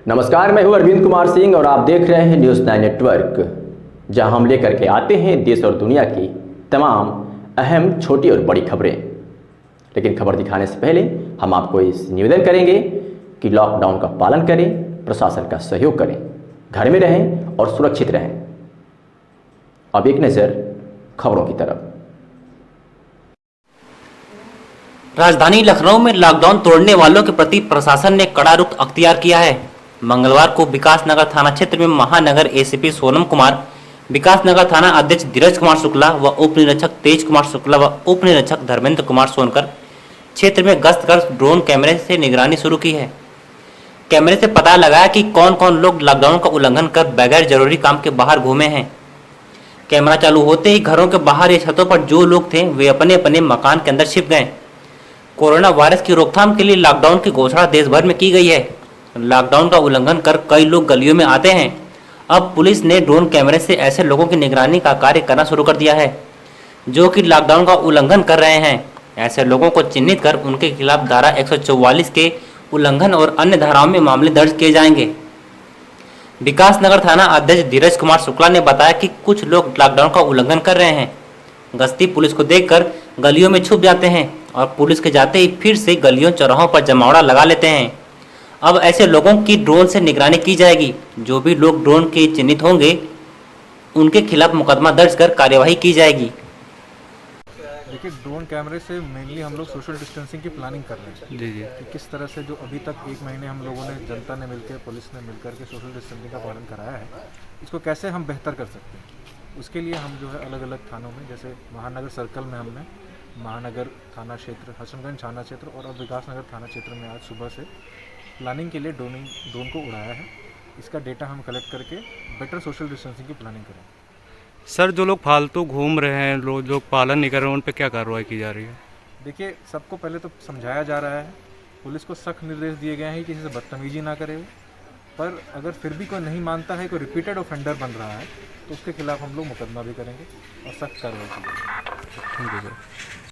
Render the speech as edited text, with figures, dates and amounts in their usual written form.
नमस्कार, मैं हूं अरविंद कुमार सिंह और आप देख रहे हैं न्यूज़ 9 नेटवर्क, जहां हम लेकर के आते हैं देश और दुनिया की तमाम अहम छोटी और बड़ी खबरें। लेकिन खबर दिखाने से पहले हम आपको इस निवेदन करेंगे कि लॉकडाउन का पालन करें, प्रशासन का सहयोग करें, घर में रहें और सुरक्षित रहें। अब एक नज़र खबरों की तरफ। राजधानी लखनऊ में लॉकडाउन तोड़ने वालों के प्रति प्रशासन ने कड़ा रुख अख्तियार किया है। मंगलवार को विकास नगर थाना क्षेत्र में महानगर एसीपी सोनम कुमार, विकास नगर थाना अध्यक्ष धीरज कुमार शुक्ला व उप निरीक्षक तेज कुमार शुक्ला व उप निरीक्षक धर्मेंद्र कुमार सोनकर क्षेत्र में गश्त कर ड्रोन कैमरे से निगरानी शुरू की है। कैमरे से पता लगाया कि कौन कौन लोग लॉकडाउन का उल्लंघन कर बगैर जरूरी काम के बाहर घूमे हैं। कैमरा चालू होते ही घरों के बाहर या छतों पर जो लोग थे वे अपने अपने मकान के अंदर छिप गए। कोरोना वायरस की रोकथाम के लिए लॉकडाउन की घोषणा देश भर में की गई है। लॉकडाउन का उल्लंघन कर कई लोग गलियों में आते हैं। अब पुलिस ने ड्रोन कैमरे से ऐसे लोगों की निगरानी का कार्य करना शुरू कर दिया है जो कि लॉकडाउन का उल्लंघन कर रहे हैं। ऐसे लोगों को चिन्हित कर उनके खिलाफ धारा 144 के उल्लंघन और अन्य धाराओं में मामले दर्ज किए जाएंगे। विकास नगर थाना अध्यक्ष धीरज कुमार शुक्ला ने बताया कि कुछ लोग लॉकडाउन का उल्लंघन कर रहे हैं। गश्ती पुलिस को देखकर गलियों में छुप जाते हैं और पुलिस के जाते ही फिर से गलियों चौराहों पर जमावड़ा लगा लेते हैं। अब ऐसे लोगों की ड्रोन से निगरानी की जाएगी। जो भी लोग ड्रोन के चिन्हित होंगे उनके खिलाफ मुकदमा दर्ज कर कार्यवाही की जाएगी। देखिए, ड्रोन कैमरे से मेनली हम लोग सोशल डिस्टेंसिंग की प्लानिंग कर रहे हैं जी कि किस तरह से जो अभी तक 1 महीने हम लोगों ने जनता ने मिलकर पुलिस ने मिलकर के सोशल डिस्टेंसिंग का पालन कराया है, इसको कैसे हम बेहतर कर सकते हैं। उसके लिए हम जो है अलग अलग थानों में, जैसे महानगर सर्कल में हमने महानगर थाना क्षेत्र, हसनगंज थाना क्षेत्र और अब विकास नगर थाना क्षेत्र में आज सुबह से प्लानिंग के लिए ड्रोन को उड़ाया है। इसका डेटा हम कलेक्ट करके बेटर सोशल डिस्टेंसिंग की प्लानिंग करें। सर, जो लोग फालतू घूम रहे हैं, लोग पालन नहीं कर रहे हैं, उन पर क्या कार्रवाई की जा रही है? देखिए, सबको पहले तो समझाया जा रहा है, पुलिस को सख्त निर्देश दिए गए हैं कि किसी से बदतमीजी ना करे, पर अगर फिर भी कोई नहीं मानता है, कोई रिपीटेड ऑफेंडर बन रहा है, तो उसके खिलाफ हम लोग मुकदमा भी करेंगे और सख्त कार्रवाई करेंगे। Thank you sir.